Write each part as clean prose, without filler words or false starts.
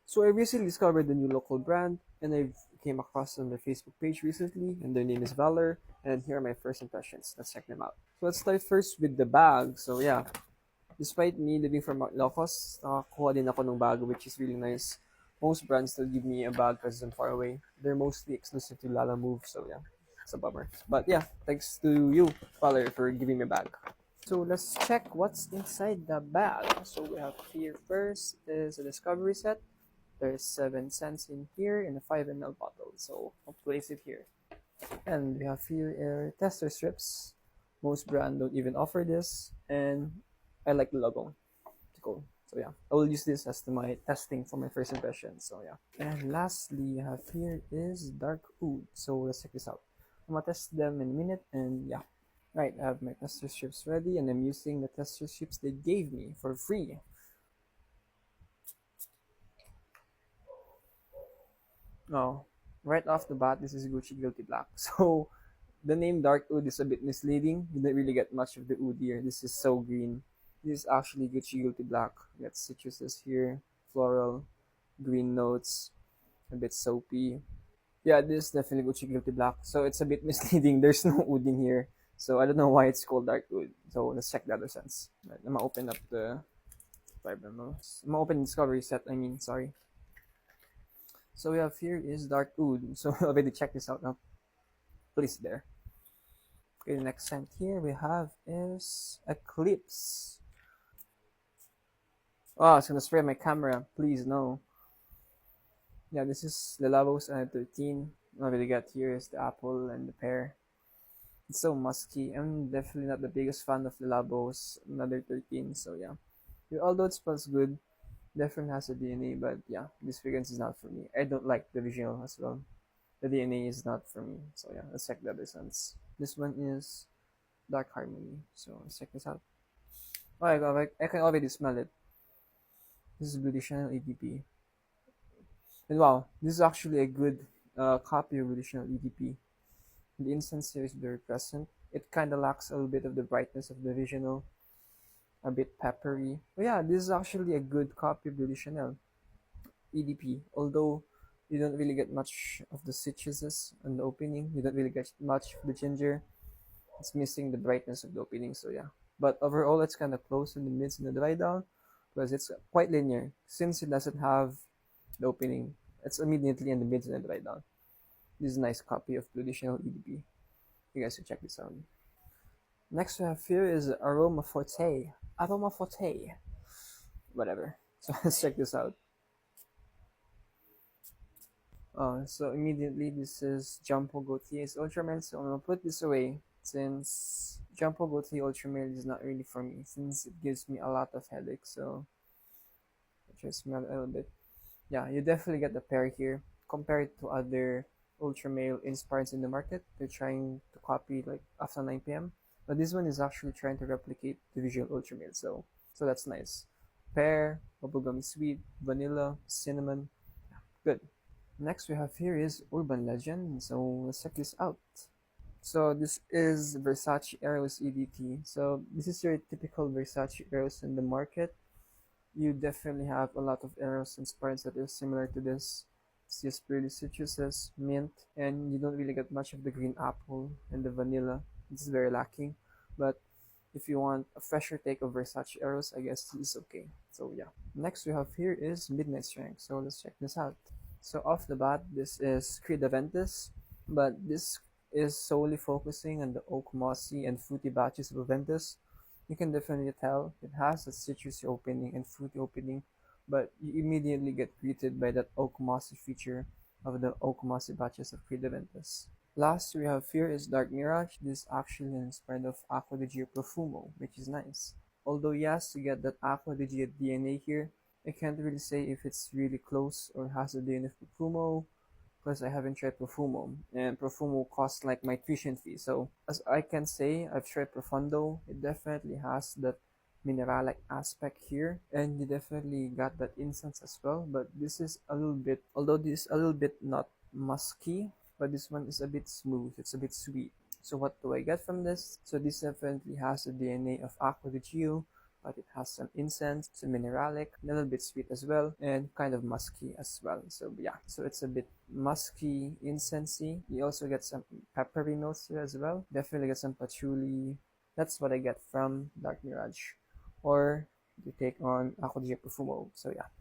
So I recently discovered the new local brand, and I came across on their Facebook page recently, and their name is Valor. And here are my first impressions. Let's check them out. So let's start first with the bag. So yeah, despite me living from Ilocos, nakakuha din ako ng bag, which is really nice. Most brands still give me a bag because I'm far away. They're mostly exclusive to Lala Move, so yeah, it's a bummer. But yeah, thanks to you, Valor, for giving me a bag. So let's check what's inside the bag. So we have here first is a discovery set. There's 7 cents in here in a 5 ml bottle. So I'll place it here. And we have here tester strips. Most brands don't even offer this, and I like the logo. It's cool. So yeah, I will use this as my testing for my first impression. So yeah. And lastly, I have here is dark oud. So let's check this out. I'm gonna test them in a minute, and yeah. Right, I have my tester strips ready, and I'm using the tester strips they gave me for free. Oh, right off the bat, this is Gucci Guilty Black. So the name Dark Oud is a bit misleading. You don't really get much of the oud here. This is so green. This is actually Gucci Guilty Black. We got citruses here, floral, green notes, a bit soapy. Yeah, this is definitely Gucci Guilty Black. So it's a bit misleading. There's no oud in here. So I don't know why it's called Dark Oud. So let's check the other sense. Right, I'm gonna open up the 5 ml. I'm gonna open Discovery set. I mean, sorry. So we have here is Dark Oud. So already check this out now. Please there. Okay, the next scent here we have is Eclipse. Oh, it's gonna spray my camera. Please no. Yeah, this is the Lavos and 13. What we got here is the apple and the pear. It's so musky. I'm definitely not the biggest fan of the Lavos another 13. So yeah. Although it smells good, definitely has a DNA. But yeah, this fragrance is not for me. I don't like the visual as well. The DNA is not for me. So yeah, let's check the other scents. This one is Dark Harmony. So let's check this out. Oh my god, I can already smell it. This is Blue Channel EDP. And wow, this is actually a good copy of Blue EDP. The incense here is very present. It kind of lacks a little bit of the brightness of the original, a bit peppery. But yeah, this is actually a good copy of Blue EDP. Although you don't really get much of the citruses on the opening, you don't really get much of the ginger. It's missing the brightness of the opening, so yeah. But overall, it's kind of close in the mids and the dry down because it's quite linear. Since it doesn't have the opening, it's immediately in the mids and the dry down. This is a nice copy of traditional EDP. You guys can check this out. Next we have here is Aroma Forte. Aroma Forte. Whatever. So let's check this out. So immediately this is Jumbo Gaultier's Ultramel. So I'm gonna put this away since Jumbo Gaultier Ultramel is not really for me since it gives me a lot of headaches. So I'll try to smell it a little bit. Yeah, you definitely get the pear here compared to other Ultramale inspires in the market. They're trying to copy like after 9 p.m. But this one is actually trying to replicate the visual Ultramale. So that's nice. Pear, bubblegum sweet, vanilla, cinnamon. Good. Next we have here is Urban Legend. So let's check this out. So this is Versace Eros EDT. So this is your typical Versace Eros in the market. You definitely have a lot of Eros inspires that are similar to this. It's just purely citruses, mint, and you don't really get much of the green apple and the vanilla. It's very lacking. But if you want a fresher take of Versace Eros, I guess this is okay. So yeah. Next we have here is Midnight Strength. So let's check this out. So off the bat, this is Creed Aventus, but this is solely focusing on the oak mossy and fruity batches of Aventus. You can definitely tell it has a citrusy opening and fruity opening, but you immediately get greeted by that oak mossy feature of the oak mossy batches of Creed Aventus. Last we have here is Dark Mirage. This is actually inspired of Aqua di Gio Profumo, which is nice. Although yes, you get that Aqua di Gio DNA here, I can't really say if it's really close or has a DNA of Profumo because I haven't tried Profumo, and Profumo costs like my tuition fee. So as I can say, I've tried Profundo. It definitely has that mineralic aspect here, and you definitely got that incense as well. But this is a little bit, although this is a little bit not musky, but this one is a bit smooth. It's a bit sweet. So what do I get from this? So this definitely has a DNA of Aqua di Gio, but it has some incense, some mineralic, a little bit sweet as well, and kind of musky as well. So yeah, so it's a bit musky, incensey. You also get some peppery notes here as well. Definitely get some patchouli. That's what I get from Dark Mirage. Or you take on Ako di Profumo. So yeah.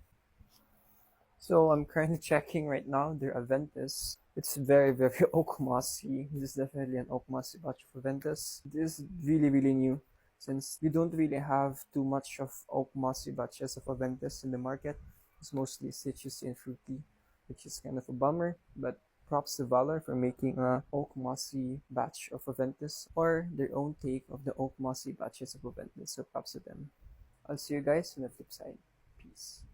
So I'm currently checking right now their Aventus. It's very, very oak mossy. This is definitely an oak mossy batch of Aventus. This is really, really new since we don't really have too much of oak mossy batches of Aventus in the market. It's mostly citrusy and fruity, which is kind of a bummer, but props to Valor for making a oak mossy batch of Aventus or their own take of the oak mossy batches of Aventus. So props to them. I'll see you guys on the flip side. Peace.